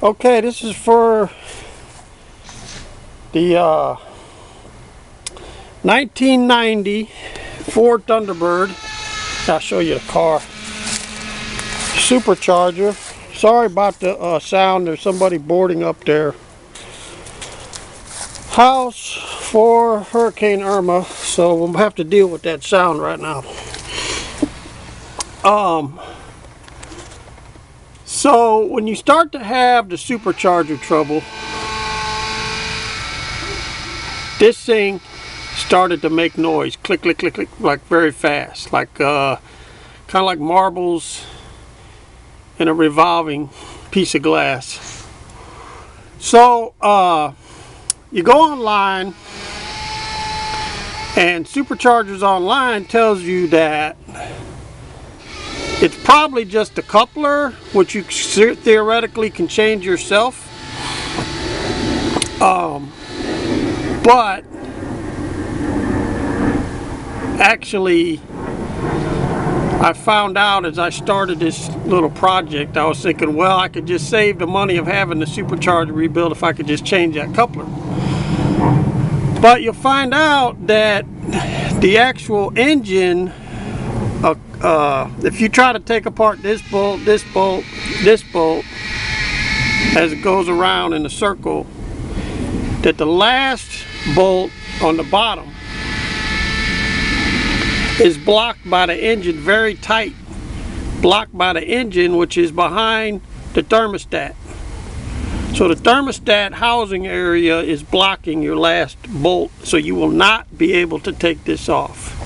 Okay, this is for the 1990 Ford Thunderbird. I'll show you the car. Supercharger. Sorry about the sound. There's somebody boarding up their house for Hurricane Irma, so we'll have to deal with that sound right now. So when you start to have the supercharger trouble, this thing started to make noise, click, click, click, click, like very fast, like kind of like marbles in a revolving piece of glass. So you go online, and Superchargers Online tells you that it's probably just a coupler, which you theoretically can change yourself. But actually, I found out as I started this little project, I was thinking, well, I could just save the money of having the supercharger rebuilt if I could just change that coupler. But you'll find out that the actual engine, if you try to take apart this bolt, this bolt, this bolt, as it goes around in a circle, that the last bolt on the bottom is blocked by the engine, very tight, blocked by the engine, which is behind the thermostat. So the thermostat housing area is blocking your last bolt, so you will not be able to take this off.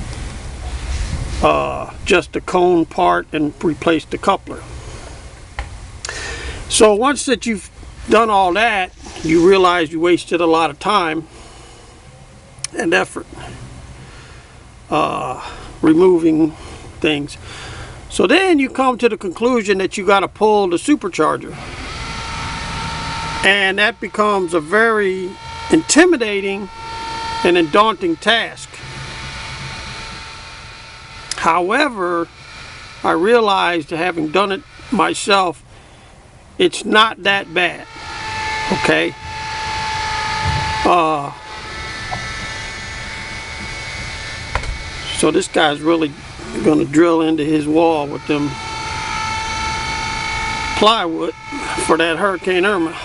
Just the cone part and replace the coupler. So once that you've done all that, you realize you wasted a lot of time and effort removing things. So then you come to the conclusion that you got to pull the supercharger, and that becomes a very intimidating and a daunting task. However, I realized, having done it myself, it's not that bad. Okay. So this guy's really going to drill into his wall with them plywood for that Hurricane Irma.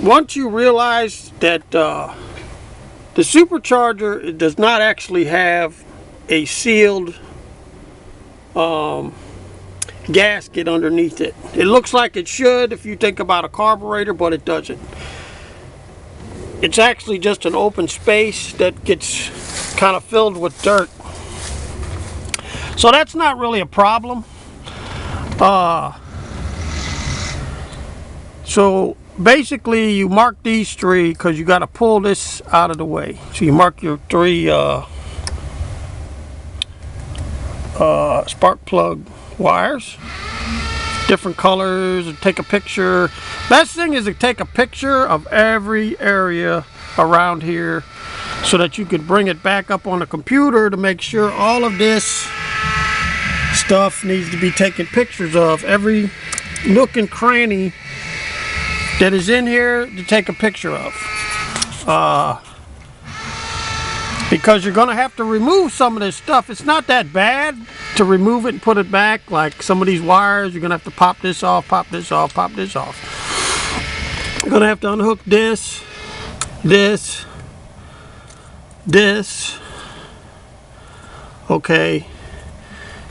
Once you realize that the supercharger does not actually have a sealed gasket underneath it. It looks like it should if you think about a carburetor, but it doesn't. It's actually just an open space that gets kind of filled with dirt. So that's not really a problem. So basically you mark these three because you got to pull this out of the way. So you mark your three spark plug wires, different colors, and take a picture. Best thing is to take a picture of every area around here so that you can bring it back up on the computer to make sure all of this stuff needs to be taken pictures of. Every nook and cranny that is in here to take a picture of. Because you're going to have to remove some of this stuff. It's not that bad to remove it and put it back. Like some of these wires, you're going to have to pop this off, pop this off, pop this off. You're going to have to unhook this, this, this. Okay.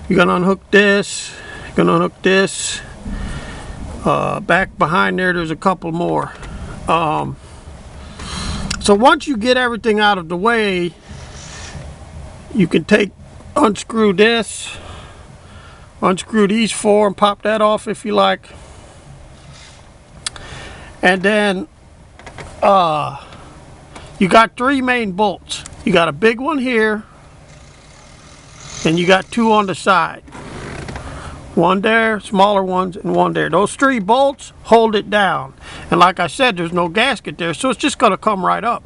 You're going to unhook this. You're going to unhook this. Back behind there's a couple more. So once you get everything out of the way, you can unscrew this, unscrew these four and pop that off if you like. And then you got three main bolts. You got a big one here, and you got two on the side. One there, smaller ones, and one there. Those three bolts hold it down. And like I said, there's no gasket there, so it's just going to come right up.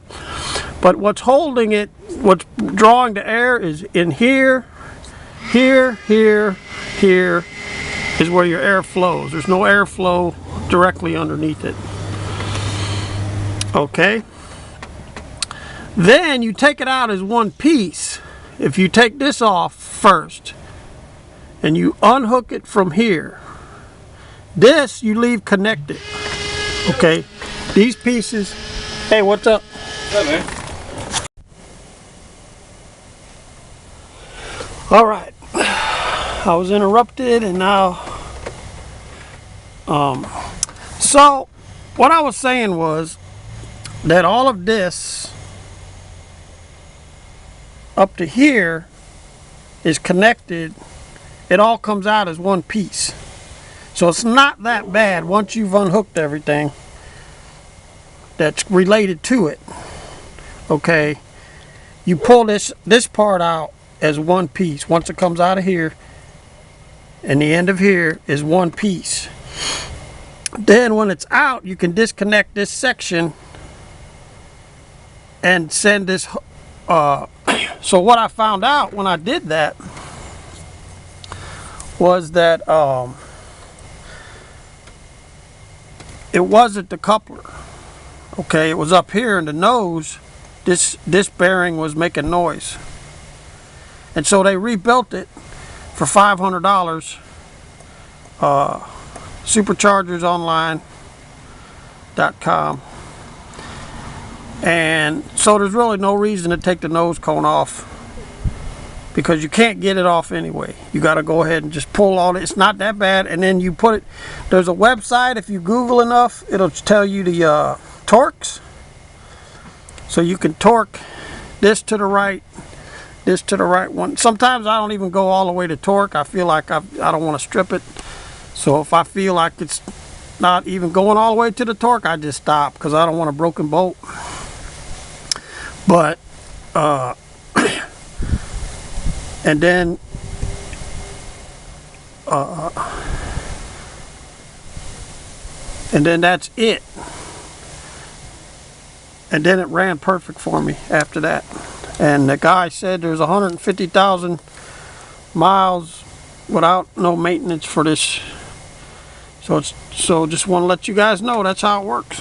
But what's holding it, what's drawing the air is in here here, here is where your air flows. There's no airflow directly underneath it. Okay. Then you take it out as one piece. If you take this off first and you unhook it from here, this you leave connected. Okay. These pieces. Hey, what's up? What's up, man? All right. I was interrupted and now so what I was saying was that all of this up to here is connected. It all comes out as one piece, so it's not that bad once you've unhooked everything that's related to it. Okay, you pull this part out as one piece. Once it comes out of here and the end of here is one piece. Then when it's out, you can disconnect this section and send this so what I found out when I did that was that it wasn't the coupler. Okay, it was up here in the nose. This bearing was making noise, and so they rebuilt it for $500. Superchargersonline.com. And so there's really no reason to take the nose cone off, because you can't get it off anyway. You got to go ahead and just pull all it. It's not that bad. And then you put it, there's a website, if you Google enough, it'll tell you the torques. So you can torque this to the right, this to the right one. Sometimes I don't even go all the way to torque. I feel like I don't want to strip it. So if I feel like it's not even going all the way to the torque, I just stop, because I don't want a broken bolt. But and then that's it. And then it ran perfect for me after that. And the guy said there's 150,000 miles without no maintenance for this. So just want to let you guys know that's how it works.